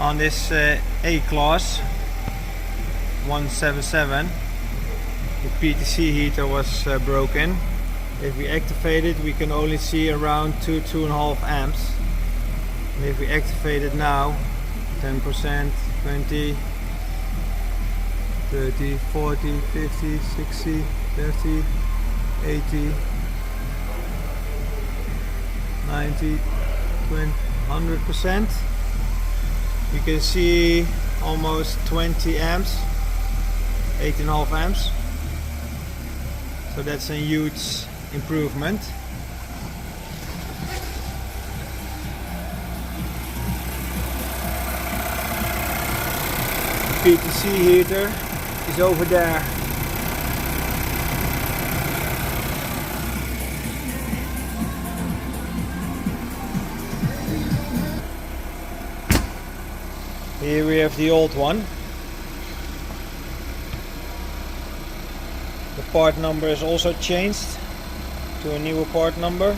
On this A-class 177, the PTC heater was broken. If we activate it, we can only see around 2.5 amps. And if we activate it now, 10%, 20, 30, 40, 50, 60, 30, 80, 90, 20, 100%. You can see almost 20 amps, 8.5 amps. So that's a huge improvement. The PTC heater is over there. Here we have the old one. The part number is also changed to a newer part number.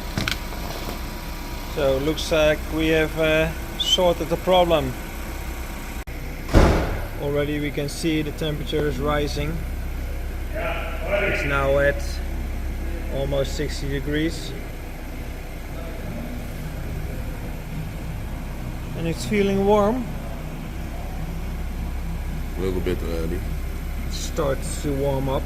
So looks like we have sorted the problem. Already we can see the temperature is rising. It's now at almost 60 degrees. And it's feeling warm. A little bit already. It starts to warm up.